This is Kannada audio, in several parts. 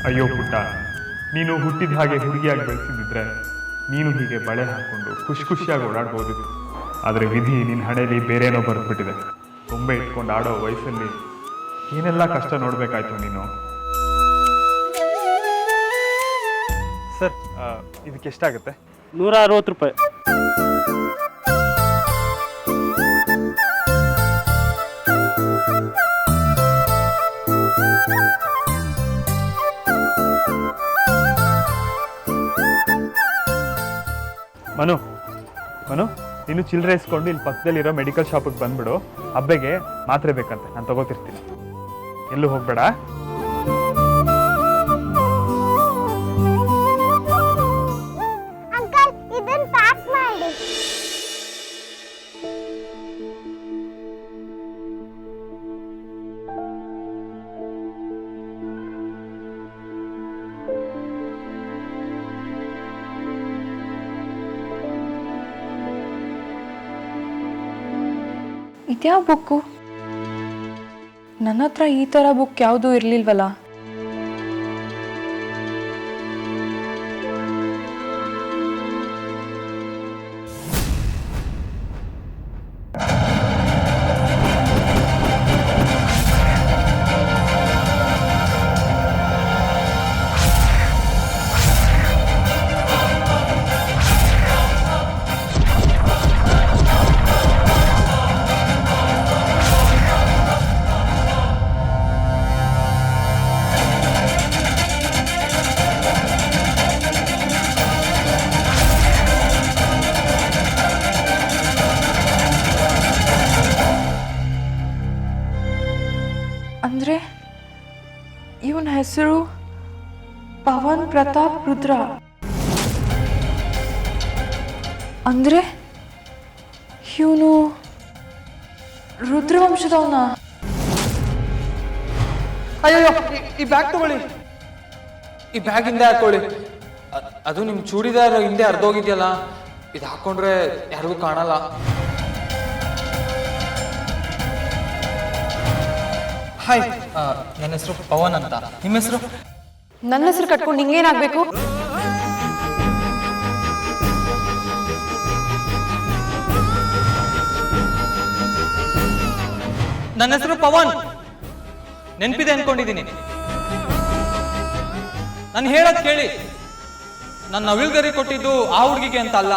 ಅಯ್ಯೋ ಪುಟ್ಟ, ನೀನು ಹುಟ್ಟಿದ ಹಾಗೆ ಹುಡುಗಿಯಾಗಿ ಬೆಳೆಸಿದ್ರೆ ನೀನು ಹೀಗೆ ಬಳೆ ಹಾಕ್ಕೊಂಡು ಖುಷಿಯಾಗಿ ಓಡಾಡ್ಬೋದಿತ್ತು. ಆದರೆ ವಿಧಿ ನಿನ್ನ ಹಣೆಯಲ್ಲಿ ಬೇರೇನೋ ಬರೆದ್ಬಿಟ್ಟಿದೆ. ಗೊಂಬೆ ಇಟ್ಕೊಂಡು ಆಡೋ ವಯಸ್ಸಲ್ಲಿ ಏನೆಲ್ಲ ಕಷ್ಟ ನೋಡಬೇಕಾಯ್ತು ನೀನು. ಸರ್, ಇದಕ್ಕೆ ಎಷ್ಟಾಗುತ್ತೆ? 160 ರೂಪಾಯಿ. ಮನು, ನೀನು ಚಿಲ್ಲರೆ ಇಸ್ಕೊಂಡು ಇಲ್ಲಿ ಪಕ್ಕದಲ್ಲಿರೋ ಮೆಡಿಕಲ್ ಶಾಪಿಗೆ ಬಂದ್ಬಿಡು. ಹಬ್ಬೆಗೆ ಮಾತ್ರೆ ಬೇಕಂತೆ, ನಾನು ತಗೋತಿರ್ತೀನಿ. ಎಲ್ಲೂ ಹೋಗ್ಬೇಡ. ಇದ್ಯಾವ ಬುಕ್ಕು? ನನ್ನ ಹತ್ರ ಈ ಥರ ಬುಕ್ ಯಾವುದೂ ಇರಲಿಲ್ವಲ್ಲ. ಅಂದರೆ ಇವನ ಹೆಸರು ಪವನ್ ಪ್ರತಾಪ್ ರುದ್ರ. ಅಂದರೆ ಇವನು ರುದ್ರವಂಶದವನ. ಅಯ್ಯೋ, ಈ ಬ್ಯಾಗ್ ತಗೊಳ್ಳಿ. ಈ ಬ್ಯಾಗ್ ಹಿಂದೆ ಹಾಕೊಳ್ಳಿ. ಅದು ನಿಮ್ ಚೂಡಿದಾರ್ ಹಿಂದೆ ಅರ್ಧೋಗಿದ್ಯಲ್ಲ, ಇದು ಹಾಕೊಂಡ್ರೆ ಯಾರಿಗೂ ಕಾಣಲ್ಲ. ಹಾಯ್, ನನ್ನ ಹೆಸರು ಪವನ್ ಅಂತ. ನಿಮ್ಮ ಹೆಸರು? ನನ್ನ ಹೆಸರು ಕಟ್ಕೊಂಡು ನಿಂಗೇನಾಗಬೇಕು? ನನ್ನ ಹೆಸರು ಪವನ್, ನೆನಪಿದೆ ಅನ್ಕೊಂಡಿದ್ದೀನಿ. ನಾನು ಹೇಳೋದು ಕೇಳಿ. ನನ್ನ ನವಿಲ್ಗರಿ ಕೊಟ್ಟಿದ್ದು ಆ ಹುಡುಗಿಗೆ ಅಂತ ಅಲ್ಲ,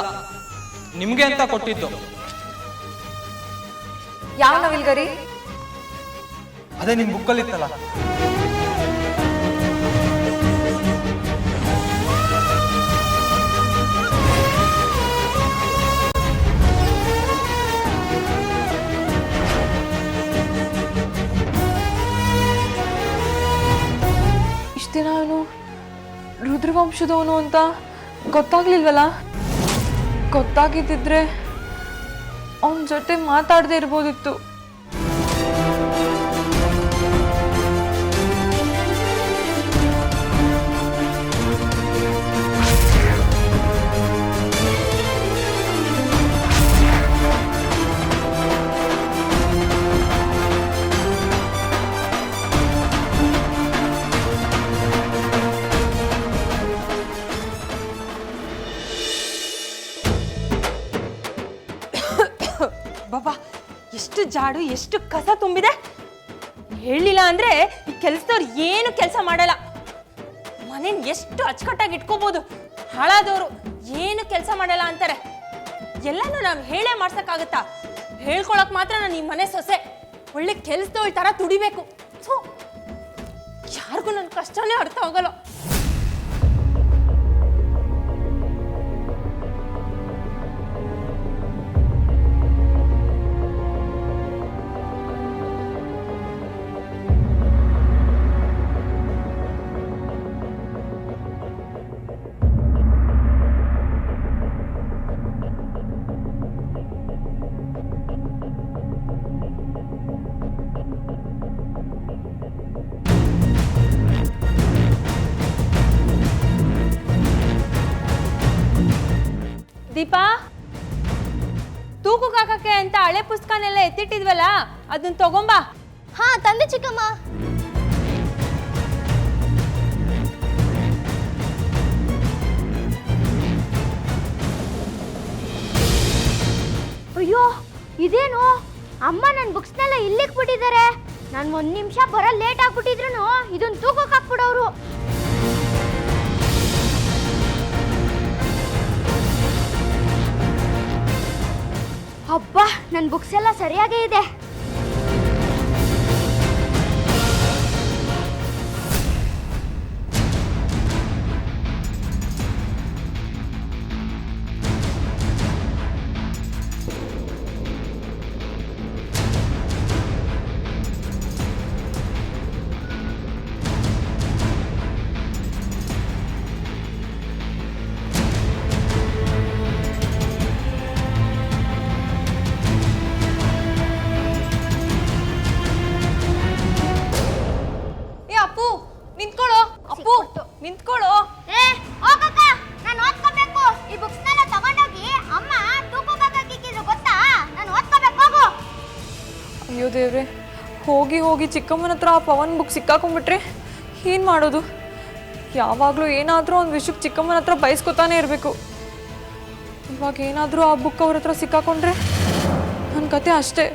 ನಿಮ್ಗೆ ಅಂತ ಕೊಟ್ಟಿದ್ದು. ಯಾವ ನವಿಲ್ಗರಿ? ಅದೇ ನಿಮ್ ಬುಕ್ಕಲ್ಲಿ ಇತ್ತಲ್ಲ. ಇಷ್ಟು ದಿನ ಅವನು ರುದ್ರವಂಶದವನು ಅಂತ ಗೊತ್ತಾಗ್ಲಿಲ್ವಲ್ಲ. ಗೊತ್ತಾಗಿದ್ದಿದ್ರೆ ಅವನ ಜೊತೆ ಮಾತಾಡದೇ ಇರ್ಬೋದಿತ್ತು. ಬಾಬಾ, ಎಷ್ಟು ಜಾಡು, ಎಷ್ಟು ಕಸ ತುಂಬಿದೆ. ಹೇಳಿಲ್ಲ ಅಂದ್ರೆ ಈ ಕೆಲಸದವ್ರು ಏನು ಕೆಲಸ ಮಾಡಲ್ಲ. ಮನೇನ್ ಎಷ್ಟು ಅಚ್ಚುಕಟ್ಟಾಗಿ ಇಟ್ಕೋಬಹುದು, ಹಾಳಾದವರು ಏನು ಕೆಲಸ ಮಾಡಲ್ಲ ಅಂತಾರೆ. ಎಲ್ಲಾನು ನಾವು ಹೇಳೇ ಮಾಡ್ಸಕ್ಕಾಗತ್ತಾ? ಹೇಳ್ಕೊಳಕ್ ಮಾತ್ರ ನಾನು ಈ ಮನೆ ಸೊಸೆ. ಒಳ್ಳೆ ಕೆಲಸದವಳ ತರ ತುಡಿಬೇಕು. ಯಾರಿಗೂ ನನ್ನ ಕಷ್ಟನೇ ಅರ್ಥ ಆಗಲ್ಲ. ದೀಪಾ, ತೂಕು ಹಾಕಕ್ಕೆ ಅಂತ ಹಳೆ ಪುಸ್ತಕನೆಲ್ಲ ಎತ್ತಿಟ್ಟಿದ್ವಲ್ಲ, ಅದನ್ನ ತಗೊಂಬಾ. ಹಾ, ತಂದೆ ಚಿಕ್ಕಮ್ಮ. ಎಲ್ಲ ಇಲ್ಲಿಗೆ ಬಿಟ್ಟಿದ್ದಾರೆ. ನಾನು 1 ನಿಮಿಷ ಬರೋ ಲೇಟ್ ಆಗ್ಬಿಟ್ಟಿದ್ರು ಇದನ್ನ ತೂಕಕ್ಕೆ ಹಾಕ್ಬಿಡೋರು. ಅಬ್ಬಾ, ನನ್ನ ಬುಕ್ಸ್ ಎಲ್ಲ ಸರಿಯಾಗೇ ಇದೆ. ಅಪ್ಪು ನಿಂತ್ಕೊಳ್ಳೋ. ಅಪ್ಪು ನಿಂತ್ಕೊಳ್ಳೋ. ಹೋಗಕ್ಕ, ನಾನು ಓದ್ಕೋಬೇಕು. ಈ ಬುಕ್ಸ್ನೆಲ್ಲ ತಗೊಂಡೋಗಿ ಅಮ್ಮ ತೂಕಕ್ಕೆ ಹಾಕಿದ್ರು ಗೊತ್ತಾ? ನಾನು ಓದ್ಕೋಬೇಕು, ಹೋಗು. ಅಯ್ಯೋ ದೇವ್ರೆ, ಹೋಗಿ ಹೋಗಿ ಚಿಕ್ಕಮ್ಮನ ಹತ್ರ ಆ ಪವನ್ ಬುಕ್ ಸಿಕ್ಕಾಕೊಂಡ್ಬಿಟ್ರೆ ಏನು ಮಾಡೋದು? ಯಾವಾಗಲೂ ಏನಾದರೂ ಒಂದು ವಿಷಯಕ್ಕೆ ಚಿಕ್ಕಮ್ಮನ ಹತ್ರ ಬಯಸ್ಕೊತಾನೆ ಇರಬೇಕು. ಇವಾಗ ಏನಾದರೂ ಆ ಬುಕ್ ಅವ್ರ ಹತ್ರ ಸಿಕ್ಕಾಕೊಂಡ್ರೆ ನನ್ನ ಕತೆ ಅಷ್ಟೇ.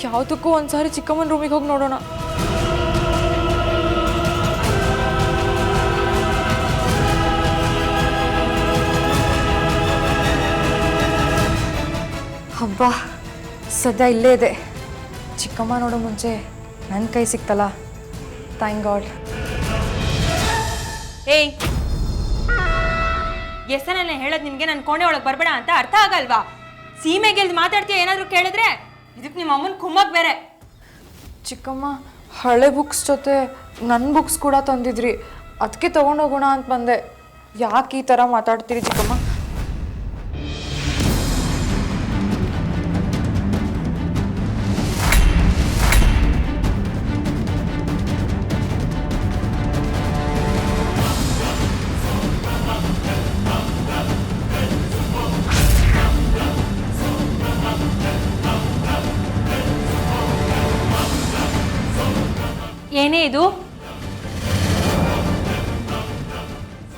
ಯಾವುದಕ್ಕೂ ಒಂದ್ಸಾರಿ ಚಿಕ್ಕಮ್ಮನ ರೂಮಿಗೆ ಹೋಗಿ ನೋಡೋಣ. ಹಬ್ಬ, ಸದ್ಯ ಇಲ್ಲೇ ಇದೆ. ಚಿಕ್ಕಮ್ಮ ನೋಡೋ ಮುಂಚೆ ನನ್ನ ಕೈ ಸಿಕ್ತಲ್ಲ, ಥ್ಯಾಂಕ್ ಗಾಡ್. ಏಯ್, ಎಷ್ಟನೇ ಹೇಳೋದು ನಿನಗೆ ನನ್ನ ಕೋಣೆ ಒಳಗೆ ಬರಬೇಡ ಅಂತ ಅರ್ಥ ಆಗಲ್ವಾ? ಸೀಮೆಗೆಲ್ದು ಮಾತಾಡ್ತೀಯ ಏನಾದರೂ ಕೇಳಿದ್ರೆ ಇದಕ್ಕೆ ನಿಮ್ಮ ಅಮ್ಮನ ಕುಮ್ಮಕ್ ಬೇರೆ. ಚಿಕ್ಕಮ್ಮ ಹಳೆ ಬುಕ್ಸ್ ಜೊತೆ ನನ್ನ ಬುಕ್ಸ್ ಕೂಡ ತಂದಿದ್ರಿ, ಅದಕ್ಕೆ ತೊಗೊಂಡೋಗೋಣ ಅಂತ ಬಂದೆ. ಯಾಕೆ ಈ ಥರ ಮಾತಾಡ್ತೀರಿ ಚಿಕ್ಕಮ್ಮ? ಏನೇ ಇದು?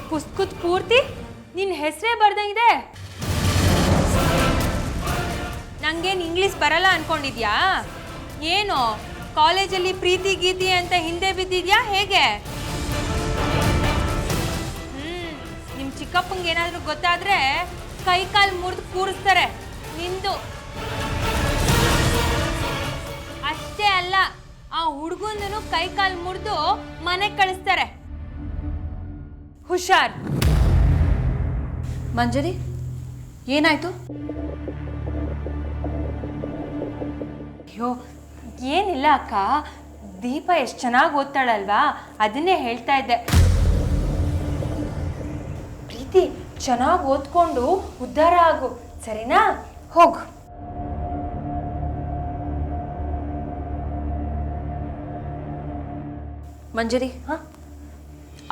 ಪುಸ್ತಕದ ಪೂರ್ತಿ ನಿನ್ನ ಹೆಸರೇ ಬರ್ದಂಗಿದೆ. ನಂಗೇನು ಇಂಗ್ಲೀಷ್ ಬರಲ್ಲ ಅನ್ಕೊಂಡಿದ್ಯಾ? ಏನು ಕಾಲೇಜಲ್ಲಿ ಪ್ರೀತಿ ಗೀತಿ ಅಂತ ಹಿಂದೆ ಬಿದ್ದಿದ್ಯಾ ಹೇಗೆ? ನಿಮ್ಮ ಚಿಕ್ಕಪ್ಪಂಗೆ ಏನಾದರೂ ಗೊತ್ತಾದ್ರೆ ಕೈ ಕಾಲು ಮುರಿದು ಕೂರಿಸ್ತಾರೆ ನಿಂದು. ಅಷ್ಟೇ ಅಲ್ಲ, ಆ ಹುಡುಗನೂ ಕೈ ಕಾಲು ಮುರಿದು ಮನೆಗೆ ಕಳಿಸ್ತಾರೆ. ಹುಷಾರ್. ಮಂಜರಿ, ಏನಾಯ್ತು? ಅಯ್ಯೋ ಏನಿಲ್ಲ ಅಕ್ಕ, ದೀಪ ಎಷ್ಟು ಚೆನ್ನಾಗಿ ಓದ್ತಾಳಲ್ವಾ, ಅದನ್ನೇ ಹೇಳ್ತಾ ಇದ್ದೆ. ಪ್ರೀತಿ, ಚೆನ್ನಾಗಿ ಓದ್ಕೊಂಡು ಉದ್ಧಾರ ಆಗು, ಸರಿನಾ? ಹೋಗು. ಮಂಜರಿ,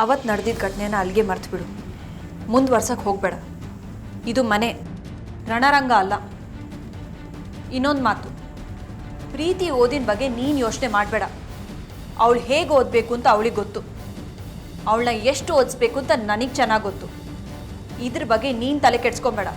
ಅವತ್ತು ನಡೆದಿದ್ದ ಘಟನೆನ ಅಲ್ಲಿಗೆ ಮರ್ತು ಬಿಡು. ಮುಂದುವರ್ಸಕ್ಕೆ ಹೋಗಬೇಡ. ಇದು ಮನೆ, ರಣರಂಗ ಅಲ್ಲ. ಇನ್ನೊಂದು ಮಾತು, ಪ್ರೀತಿ ಓದಿನ ಬಗ್ಗೆ ನೀನು ಯೋಚನೆ ಮಾಡಬೇಡ. ಅವಳು ಹೇಗೆ ಓದಬೇಕು ಅಂತ ಅವಳಿಗೆ ಗೊತ್ತು, ಅವಳನ್ನ ಎಷ್ಟು ಓದಿಸ್ಬೇಕು ಅಂತ ನನಗೆ ಚೆನ್ನಾಗಿ ಗೊತ್ತು. ಇದ್ರ ಬಗ್ಗೆ ನೀನು ತಲೆ ಕೆಡ್ಸ್ಕೊಬೇಡ.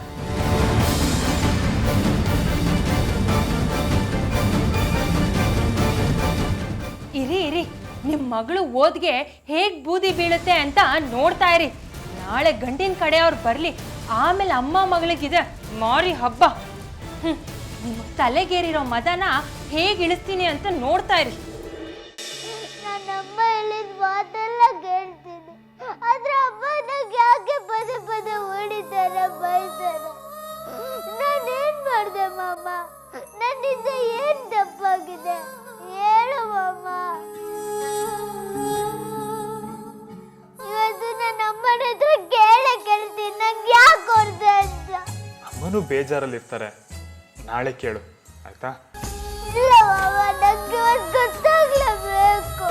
ಇರಿ ಇರಿ, ನಿಮ್ಮ ಮಗಳು ಓದ್ಗೆ ಹೇಗೆ ಬೂದಿ ಬೀಳುತ್ತೆ ಅಂತ ನೋಡ್ತಾ ಇರಿ. ನಾಳೆ ಗಂಡಿನ ಕಡೆಯವ್ರು ಬರಲಿ, ಆಮೇಲೆ ಅಮ್ಮ ಮಗಳಿಗಿದೆ ಮಾರಿ ಹಬ್ಬ. ನಿಮ್ಮ ತಲೆಗೇರಿರೋ ಮದನ ಹೇಗೆ ಇಳಿಸ್ತೀನಿ ಅಂತ ನೋಡ್ತಾ ಇರಿ. ನನ್ನಮ್ಮ ಹೇಳಿದ ಮಾತೆಲ್ಲ ಕೇಳ್ತೀನಿ, ಆದ್ರೆ ಅಮ್ಮ ನಂಗೆ ಯಾಕೆ ಪದೇ ಪದೇ ಹೊಡಿತಾರೆ, ಬೈತಾರೆ. ನಾನೇನ್ ಮಾಡ್ದೆ ಮಾಮ? ನನ್ನಿಂದ ಏನ್ ತಪ್ಪಾಗಿದೆ ಹೇಳು ಮಾಮ. ಇವತ್ತು ನನ್ನ ಅಮ್ಮನ ಹತ್ರ ಕೇಳ್ತೀನಿ, ನಂಗೆ ಯಾಕೆ ಹೊಡ್ದೆ ಅಂತ. ಅಮ್ಮನೂ ಬೇಜಾರಲ್ಲಿರ್ತಾರೆ, ನಾಳೆ ಕೇಳು ಆಯ್ತಾ? ಇಲ್ಲ ಮಾಮ, ನಂಗೆ ಇವತ್ತು ಗೊತ್ತಾಗ್ಲೇಬೇಕು.